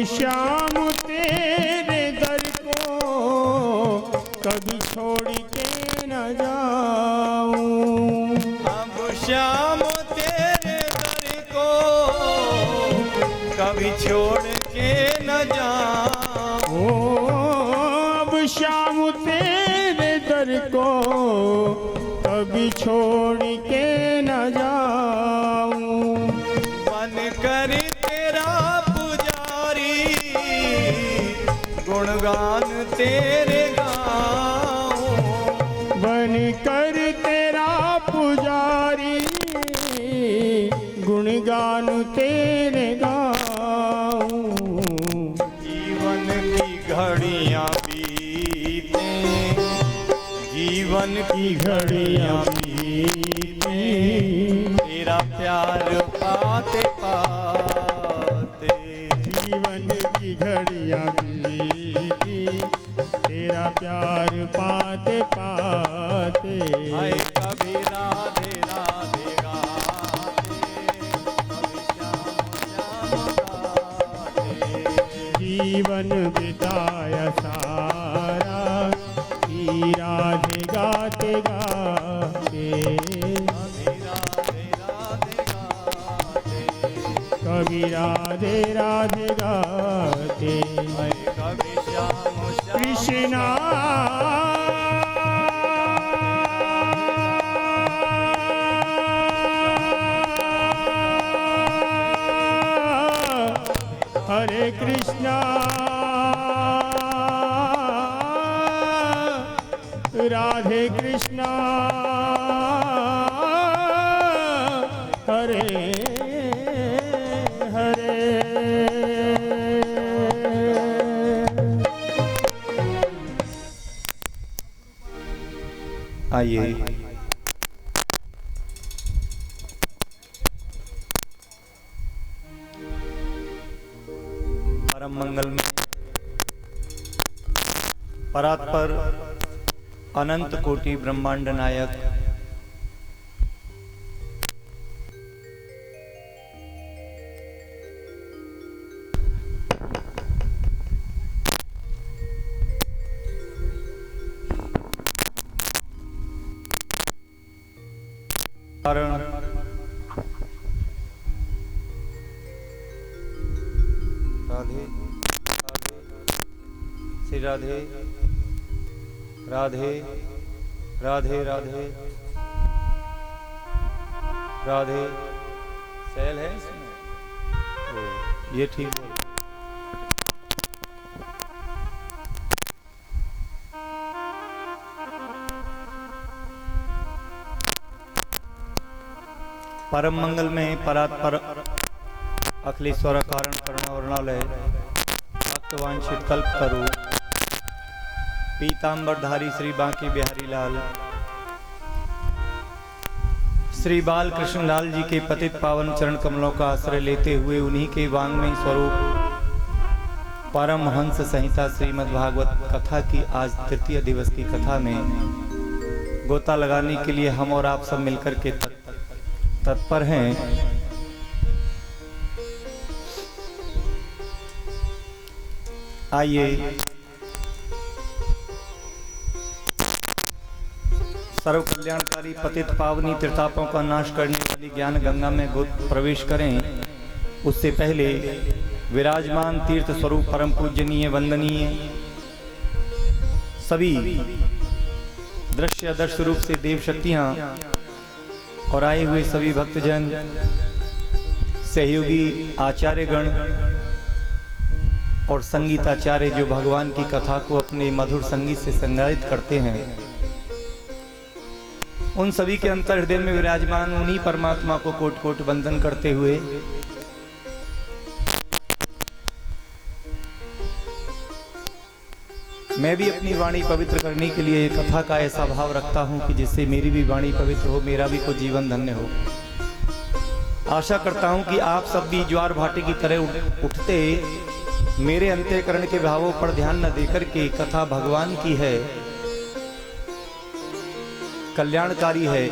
श्याम तेरे दर को कभी छोड़ के न जाऊं। अब श्याम तेरे दर को कभी छोड़ के न जाऊं। अब श्याम तेरे दर को कभी छोड़ के न जाऊं। बन कर तेरा पुजारी गुणगान तेरे गाऊं। बन कर तेरा पुजारी गुणगान तेरे गाऊं। जीवन की घड़ियां बीते, जीवन की घड़ियां बीते, तेरा प्यार पाते पाते। जीवन की घड़ियां बीती तेरा प्यार पाते पाते। हाय कभी राधे राधे गाते, कभी श्याम श्याम गाते। जीवन बिताया सारा ही राधे गाते गाते। कभी राधे राधे गाते। कभी श्याम कृष्णा हरे कृष्णा राधे कृष्णा हरे हरे। आइए परम मंगल में परात्पर अनंत कोटि ब्रह्मांड नायक कारण राधे श्री राधे राधे राधे राधे राधे सैल है इसमें। ओ, ये ठीक है। परम मंगल में परात्पर अखिलेश्वर कारण करुणा वर्णालय भक्तवांछित कल्प करो पीतांबरधारी श्री बांके बिहारी लाल श्री बाल कृष्ण लाल जी के पतित पावन चरण कमलों का आश्रय लेते हुए उन्हीं के वांग्मय स्वरूप परमहंस संहिता श्रीमद् भागवत कथा की आज तृतीय दिवस की कथा में गोता लगाने के लिए हम और आप सब मिलकर के तत्पर हैं। आइए सर्व कल्याणकारी पतित पावनी त्रितापों का नाश करने वाली ज्ञान गंगा में प्रवेश करें। उससे पहले विराजमान तीर्थ स्वरूप परम पूजनीय वंदनीय सभी दृश्य अदृश्य रूप से देव शक्तियां और आए हुए सभी भक्तजन सहयोगी आचार्यगण और संगीताचार्य जो भगवान की कथा को अपने मधुर संगीत से संगायित करते हैं, उन सभी के अंतर हृदय में विराजमान उन्हीं परमात्मा को कोट कोट वंदन करते हुए मैं भी अपनी वाणी पवित्र करने के लिए कथा का ऐसा भाव रखता हूं कि जिससे मेरी भी वाणी पवित्र हो, मेरा भी कोई जीवन धन्य हो। आशा करता हूं कि आप सब भी ज्वार भाटे की तरह उठते मेरे अंतःकरण के भावों पर ध्यान न देकर के कथा भगवान की है, कल्याणकारी है,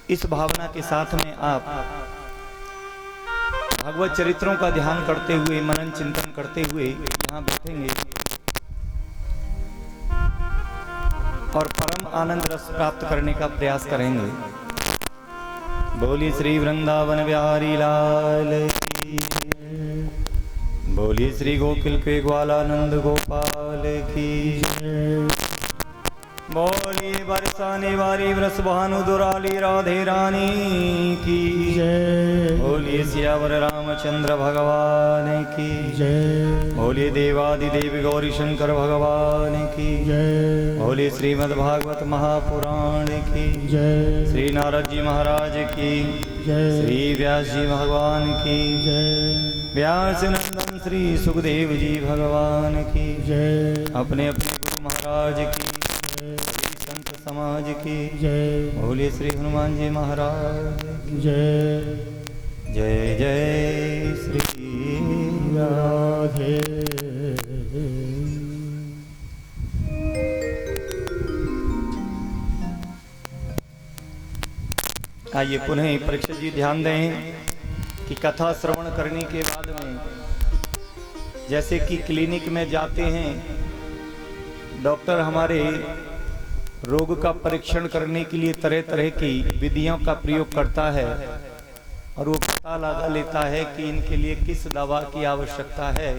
इस भावना के साथ में आप भगवत चरित्रों का ध्यान करते हुए, मनन चिंतन करते हुए यहाँ बैठेंगे और परम आनंद रस प्राप्त करने का प्रयास करेंगे। बोली श्री वृंदावन बिहारी लाल की, बोली श्री गोकुल के ग्वालानंद गोपाल की, बोली बरसाने वाली वृष भानु दुराली राधे रानी की, बोलिए सियावर रामचंद्र भगवान की, बोलिए देवादिदेव गौरी शंकर भगवान की, बोलिए श्रीमद् भागवत महापुराण की, श्री नारद जी महाराज की, श्री व्यास जी भगवान की, व्यास नंदन श्री सुखदेव जी भगवान की, अपने अपने गुरु महाराज की, संत समाज की, बोलिए श्री हनुमान जी महाराज की जय। जय जय श्री राधे। आइए पुनः परीक्षित जी ध्यान दें कि कथा श्रवण करने के बाद में जैसे कि क्लिनिक में जाते हैं, डॉक्टर हमारे रोग का परीक्षण करने के लिए तरह तरह की विधियों का प्रयोग करता है और वो पता लगा लेता है कि इनके लिए किस दवा की आवश्यकता है,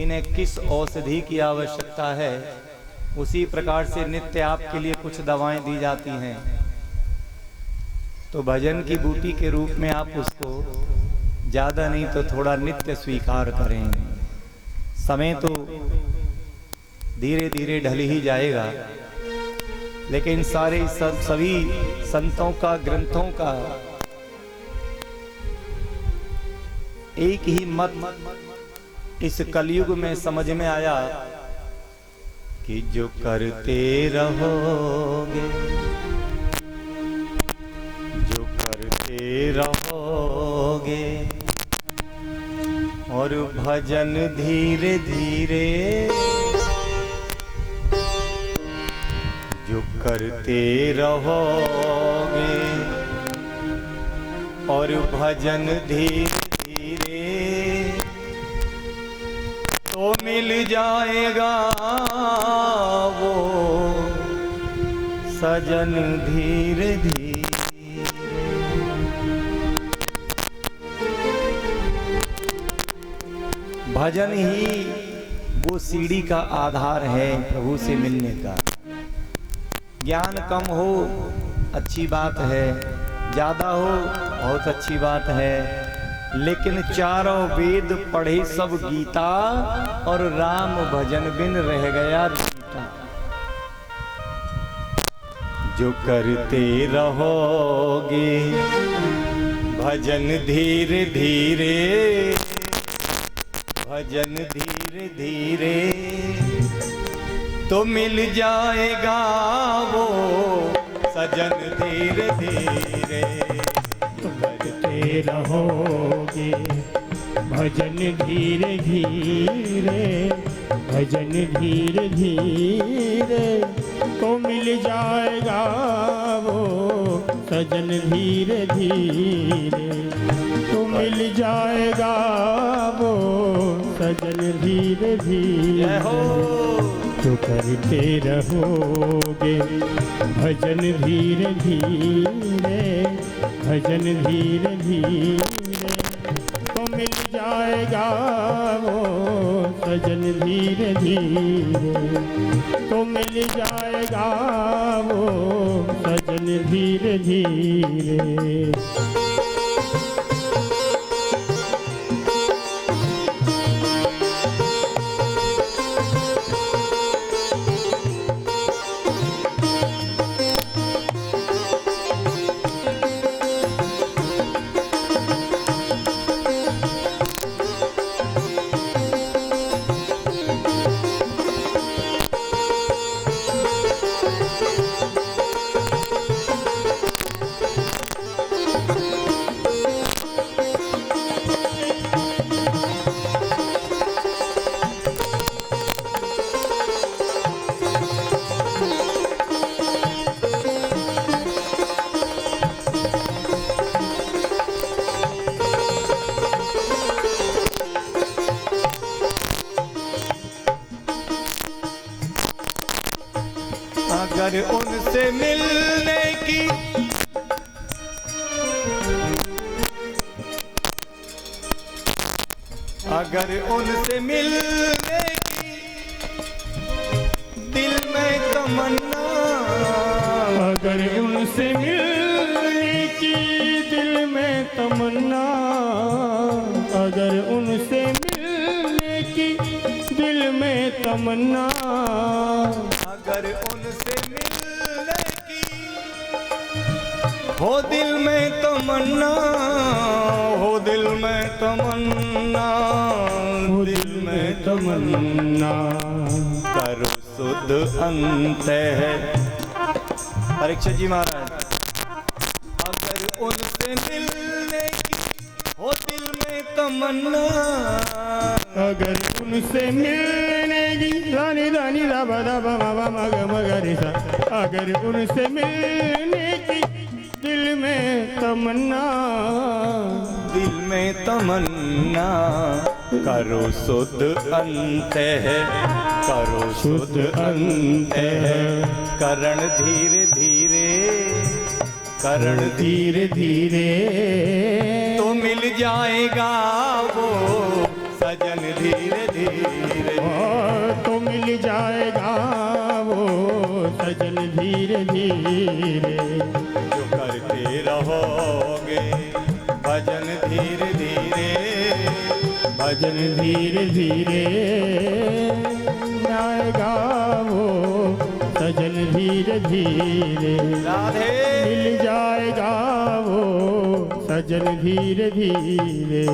इन्हें किस औषधि की आवश्यकता है। उसी प्रकार से नित्य आपके लिए कुछ दवाएं दी जाती हैं, तो भजन की बूटी के रूप में आप उसको ज़्यादा नहीं तो थोड़ा नित्य स्वीकार करें। समय तो धीरे धीरे ढल ही जाएगा, लेकिन सभी संतों का, ग्रंथों का एक ही मत इस कलयुग में समझ में आया कि जो करते रहोगे, जो करते रहोगे और भजन धीरे धीरे, जो करते रहोगे और भजन धीरे धीरे तो मिल जाएगा वो सजन धीरे धीरे। भजन ही वो सीढ़ी का आधार है प्रभु से मिलने का। ज्ञान कम हो अच्छी बात है, ज़्यादा हो बहुत अच्छी बात है, लेकिन चारों वेद पढ़े सब गीता और राम भजन बिन रह गया गीता। जो करते रहोगे भजन धीरे धीरे, भजन धीरे धीरे तो मिल जाएगा वो सजन धीरे धीरे। तो करते रहोगे भजन धीरे धीरे, भजन धीरे धीरे तो मिल जाएगा वो सजन धीरे धीरे, तो मिल जाएगा वो सजन धीरे धीरे। तो करते रहोगे भजन धीरे धीरे, भजन धीरे धीरे तो मिल जाएगा वो सजन धीरे धीरे, तो मिल जाएगा वो सजन धीरे धीरे। अगर उनसे मिलने की अगर उनसे मिलने की दिल में तमन्ना अगर उनसे मिलने की दिल में तमन्ना अगर उनसे मिलने की दिल में तमन्ना अगर उनसे मिलने की हो दिल में तमन्ना हो दिल में तमन्ना दिल में तमन्ना करो सुध अंत है। परीक्षित जी महाराज, अगर उनसे मिलने की हो दिल में तमन्ना अगर उनसे मिलने की रानी रानी राबा राबा मामा मग मगरे सा अगर उनसे मिलने की दिल में तमन्ना तमन्ना करो सुध अंत है करो सुध अंत है। करण धीरे धीरे करण धीरे धीरे तो मिल जाएगा वो सजन धीरे धीरे तो मिल जाएगा वो सजन धीरे धीरे जो करते रहोगे भजन धीरे धीरे भजन धीरे धीरे आएगा वो सजन धीरे धीरे राधे मिल जाएगा वो सजन धीरे धीरे।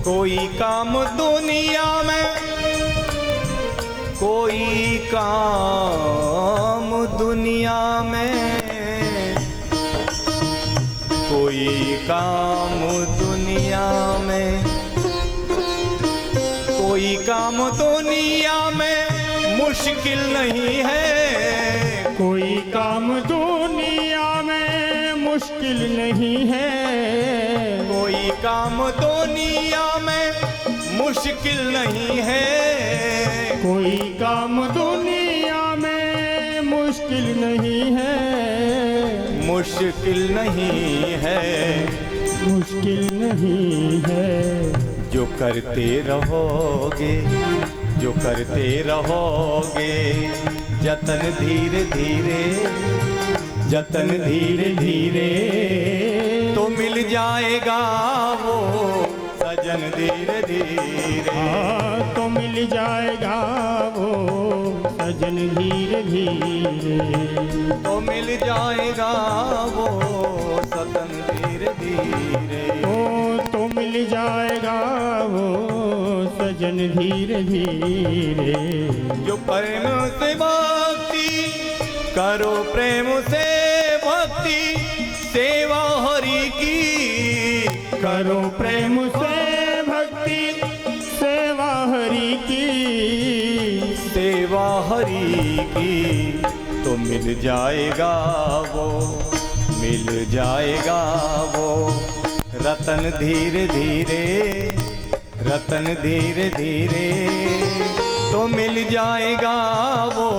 कोई काम दुनिया में कोई काम दुनिया में कोई काम दुनिया में कोई काम दुनिया में मुश्किल नहीं है कोई काम दुनिया में मुश्किल नहीं है कोई काम दुनिया में मुश्किल नहीं है कोई काम दुनिया में मुश्किल नहीं है मुश्किल नहीं है मुश्किल नहीं है। जो करते रहोगे जो करते रहोगे जतन धीरे धीरे जतन धीरे धीरे तो मिल जाएगा वो सजन धीरे धीरे तो मिल जाएगा वो सजन धीरे धीरे तो मिल जाएगा वो सजन धीरे धीरे तो मिल जाएगा वो सजन धीरे धीरे। जो प्रेम से भक्ति करो प्रेम से भक्ति सेवा हरि की करो प्रेम से भक्ति सेवा हरि की सेवा हरि की तो मिल जाएगा वो रतन धीरे धीरे रतन धीरे धीरे तो मिल जाएगा वो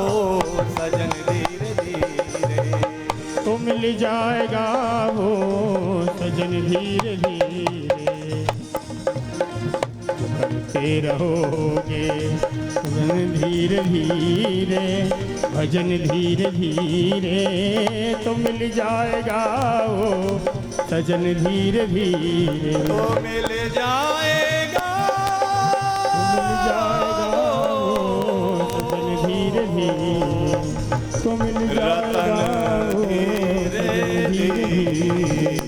सजन धीरे धीरे तो मिल जाएगा वो सजन धीरे धीरे। करते रहोगे। भजन धीरे धीरे, भजन धीरे धीरे तो मिल जाएगा वो सजन धीरे धीरे, तो मिल जाएगा, मिल जाएगा वो सजन धीरे धीरे, तो मिल जाएगा वो सजन धीरे धीरे।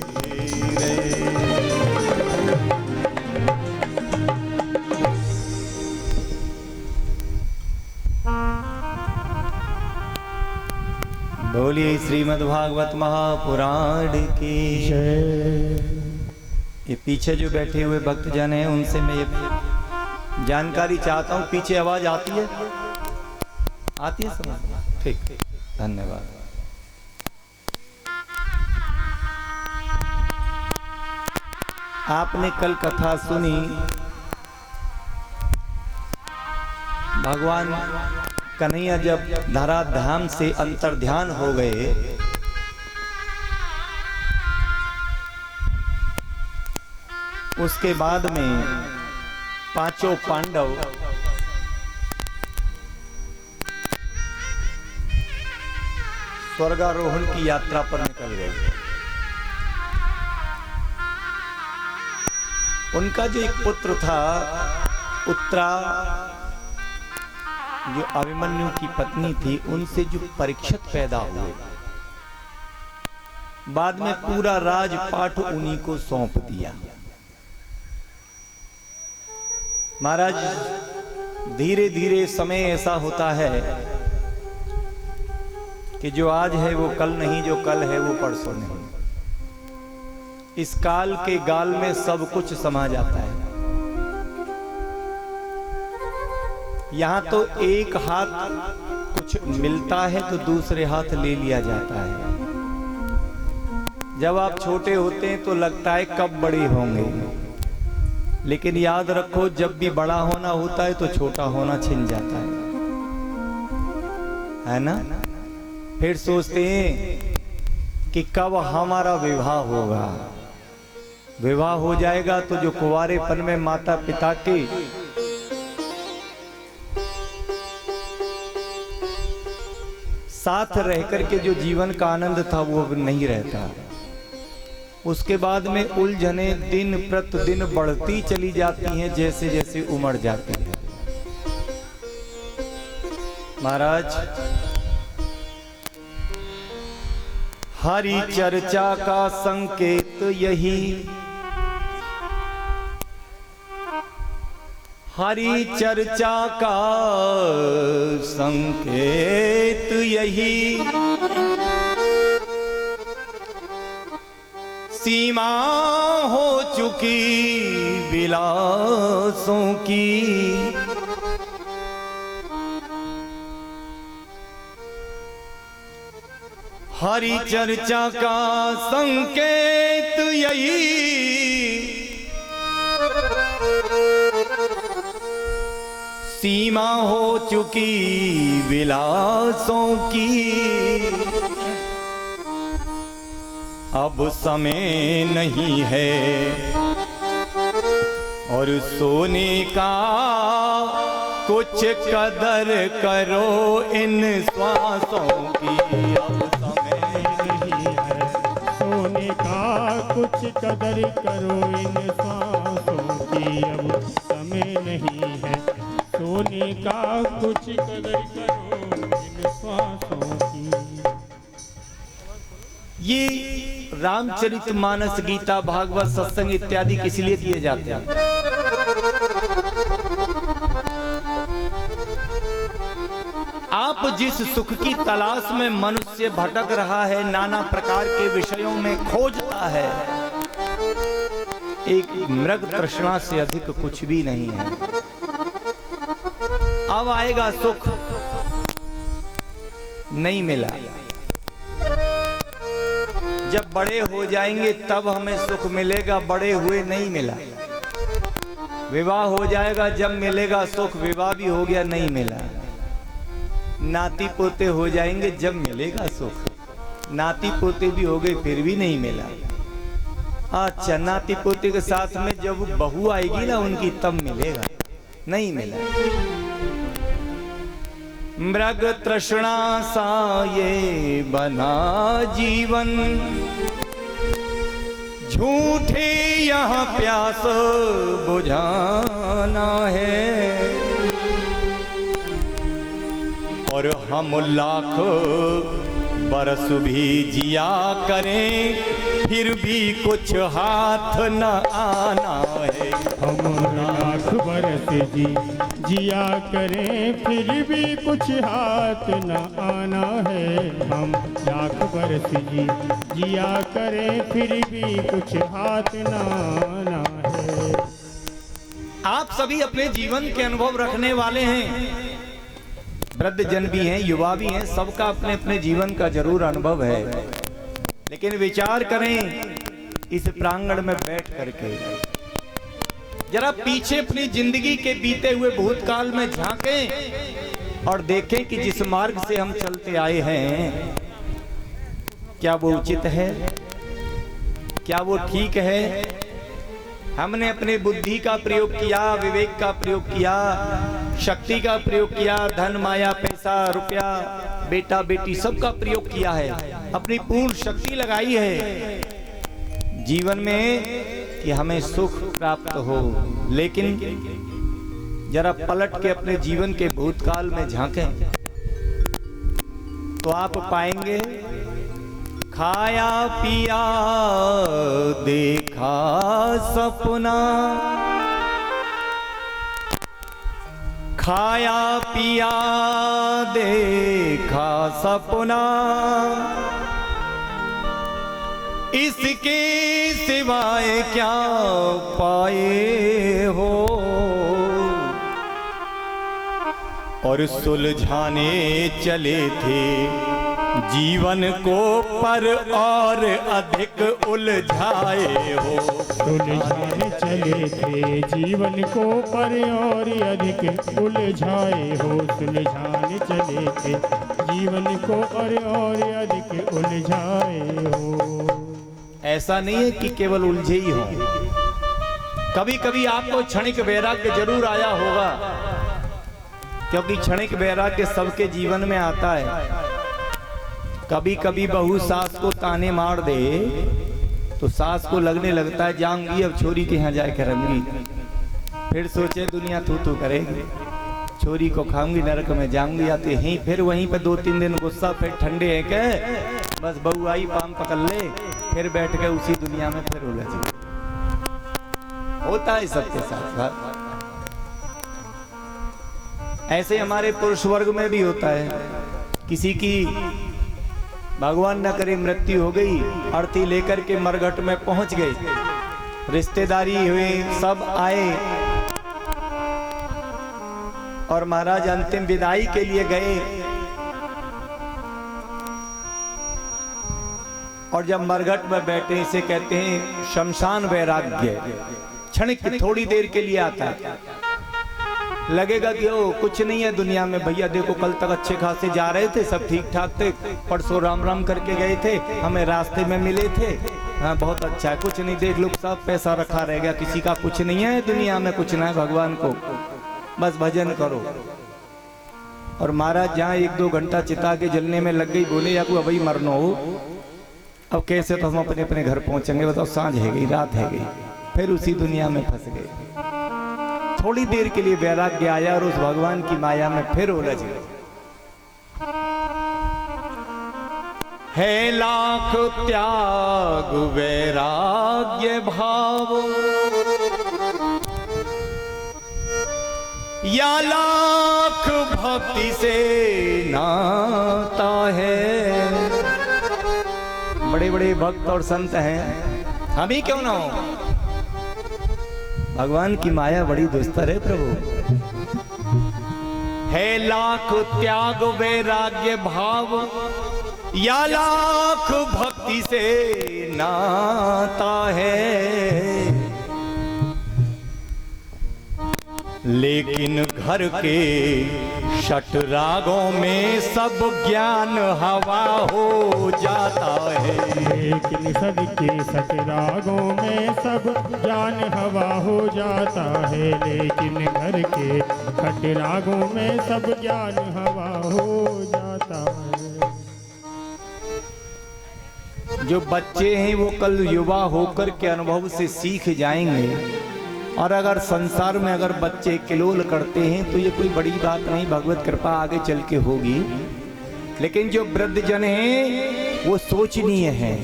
बोलिए श्रीमद्भागवत महापुराण की जय। ये पीछे जो बैठे हुए भक्तजन हैं उनसे मैं ये जानकारी चाहता हूँ, पीछे आवाज आती है? आती है समझ? ठीक, धन्यवाद। आपने कल कथा सुनी, भगवान कन्हैया जब धराधाम से अंतर्ध्यान हो गए, उसके बाद में पांचों पांडव स्वर्गारोहण की यात्रा पर निकल गए। उनका जो एक पुत्र था उत्तरा, जो अभिमन्यु की पत्नी थी, उनसे जो परीक्षित पैदा हुए, बाद में पूरा राजपाट उन्हीं को सौंप दिया। महाराज, धीरे धीरे समय ऐसा होता है कि जो आज है वो कल नहीं, जो कल है वो परसों नहीं। इस काल के गाल में सब कुछ समा जाता है। यहां तो एक हाथ कुछ मिलता है तो दूसरे हाथ ले लिया जाता है। जब आप छोटे होते हैं तो लगता है कब बड़े होंगे, लेकिन याद रखो जब भी बड़ा होना होता है तो छोटा होना छिन जाता है ना? फिर सोचते हैं कि कब हमारा विवाह होगा। विवाह हो जाएगा तो जो कुंवारेपन में माता पिता के साथ रहकर के जो जीवन का आनंद था वो अब नहीं रहता। उसके बाद में उलझने दिन प्रतिदिन बढ़ती चली जाती हैं जैसे जैसे उमड़ जाती है। महाराज, हरि चर्चा का संकेत यही, हरि चर्चा का संकेत यही, सीमा हो चुकी विलासों की। हरि चर्चा का संकेत यही, सीमा हो चुकी विलासों की। अब समय नहीं है और सोने का, कुछ कदर करो इन श्वासों की। अब समय नहीं है सोने का, कुछ कदर करो इन श्वासों की। अब समय नहीं है सोने का, कुछ कदर करो इन श्वासों की। ये रामचरितमानस, गीता, भागवत, सत्संग इत्यादि किस लिए दिए जाते हैं? आप जिस सुख की तलाश में मनुष्य भटक रहा है, नाना प्रकार के विषयों में खोजता है, एक मृग तृष्णा से अधिक कुछ भी नहीं है। अब आएगा सुख, नहीं मिला। जब बड़े हो जाएंगे तब हमें सुख मिलेगा, बड़े हुए नहीं मिला। विवाह हो जाएगा जब मिलेगा सुख, विवाह भी हो गया नहीं मिला। नाती पोते हो जाएंगे जब मिलेगा सुख, नाती पोते भी हो गए फिर भी नहीं मिला। अच्छा, नाती पोती के साथ में जब बहू आएगी ना उनकी तब मिलेगा, नहीं मिला। मृग तृष्णा सा ये बना जीवन, झूठे यहाँ प्यास बुझाना है, और हम लाख बरस भी जिया करें फिर भी कुछ हाथ न आना है। हम लाख बरस जिया करें फिर भी कुछ हाथ न आना है। हम लाख बरस जिया करें फिर भी कुछ हाथ न आना है। आप सभी अपने जीवन के अनुभव रखने वाले हैं, वृद्ध जन भी हैं, युवा भी हैं, सबका अपने अपने जीवन का जरूर अनुभव है। लेकिन विचार करें इस प्रांगण में बैठ करके, जरा पीछे अपनी जिंदगी के बीते हुए भूतकाल में झांकें और देखें कि जिस मार्ग से हम चलते आए हैं क्या वो उचित है, क्या वो ठीक है। हमने अपने बुद्धि का प्रयोग किया, विवेक का प्रयोग किया, शक्ति का प्रयोग किया, धन माया पैसा रुपया बेटा बेटी सबका प्रयोग किया है, अपनी पूर्ण शक्ति लगाई है जीवन में कि हमें सुख प्राप्त हो। लेकिन जरा पलट के अपने जीवन के भूतकाल में झांकें तो आप पाएंगे खाया पिया देखा सपना, खाया पिया देखा सपना, इसके सिवाय क्या पाए हो, और सुलझाने चले थे जीवन को पर और अधिक उलझाए हो। सुलझाने चले थे जीवन को पर और अधिक उलझाए हो। सुलझाने चले थे जीवन को और अधिक उलझाए हो। ऐसा नहीं है कि केवल उलझे ही हो, कभी कभी आपको क्षणिक वैराग्य जरूर आया होगा, क्योंकि क्षणिक वैराग्य सबके जीवन में आता है। कभी कभी बहू सास को ताने मार दे तो सास को लगने लगता है जाऊंगी अब छोरी के यहाँ जाकर रहूंगी, फिर सोचे दुनिया तू तो करेगी, छोरी को खाऊंगी नरक में जाऊंगी। आते ही फिर वहीं पे 2-3 दिन गुस्सा, फिर ठंडे है के बस बहू आई पाम पकड़ ले, फिर बैठ के उसी दुनिया में फिर उलझ गए। होता है सबके साथ। ऐसे हमारे पुरुष वर्ग में भी होता है, किसी की भगवान न करे मृत्यु हो गई, अर्थी लेकर के मरघट में पहुंच गए, रिश्तेदारी हुए, सब आए और महाराज अंतिम विदाई के लिए गए। और जब मरघट में बैठे, इसे कहते हैं शमशान वैराग्य, क्षणिक थोड़ी देर के लिए आता है। लगेगा कि ओ कुछ नहीं है दुनिया में, भैया देखो कल तक अच्छे खासे जा रहे थे, सब ठीक ठाक थे, परसों राम राम करके गए थे, हमें रास्ते में मिले थे, हाँ बहुत अच्छा है, कुछ नहीं, देख लो सब पैसा रखा रह गया, किसी का कुछ नहीं है दुनिया में, कुछ ना है भगवान को, बस भजन करो। और महाराज जहाँ 1-2 घंटा चिता के जलने में लग गई, बोले या को अभी मरना हो, अब कैसे तो हम अपने अपने घर पहुंचेंगे, बताओ सांझ है गई, रात है गई, फिर उसी दुनिया में फंस गए। थोड़ी देर के लिए वैराग्य आया और उस भगवान की माया में फिर उलझ गए। है लाख त्याग वैराग्य भाव, या लाख भक्ति से नाता है। बड़े बड़े भक्त और संत हैं, हम ही क्यों ना हो, भगवान की माया बड़ी दुस्तर है प्रभु। है लाख त्याग वैराग्य भाव, या लाख भक्ति से नाता है, लेकिन घर के षट रागों में सब ज्ञान हवा हो जाता है। लेकिन सबके सत रागों में सब ज्ञान हवा हो जाता है। लेकिन घर के खट रागों में सब ज्ञान हवा हो जाता है। जो बच्चे हैं वो कल युवा होकर के अनुभव से सीख जाएंगे। और अगर संसार में अगर बच्चे किलोल करते हैं तो ये कोई बड़ी बात नहीं, भगवत कृपा आगे चल के होगी। लेकिन जो वृद्ध जन हैं वो सोचनीय है।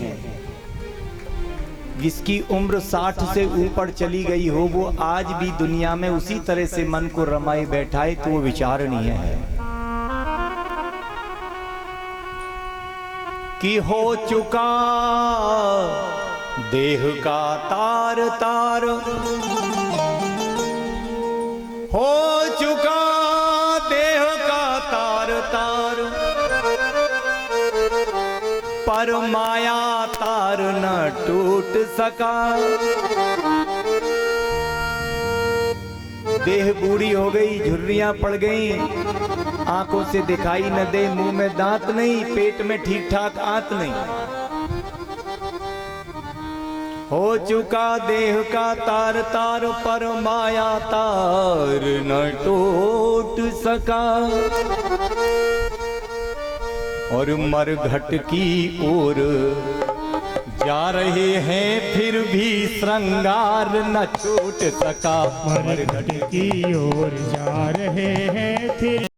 जिसकी उम्र 60 से ऊपर चली गई हो वो आज भी दुनिया में उसी तरह से मन को रमाए बैठाए तो वो विचारणीय है। कि हो चुका देह का तार तार, हो चुका देह का तार तार, पर माया तार न टूट सका। देह बूढ़ी हो गई, झुर्रियां पड़ गई, आंखों से दिखाई न दे, मुंह में दांत नहीं, पेट में ठीक ठाक आंत नहीं। हो चुका देह का तार तार, पर माया तार न टूट सका। और मरघट की ओर जा रहे हैं फिर भी श्रृंगार न छूट सका। मरघट की ओर जा रहे हैं फिर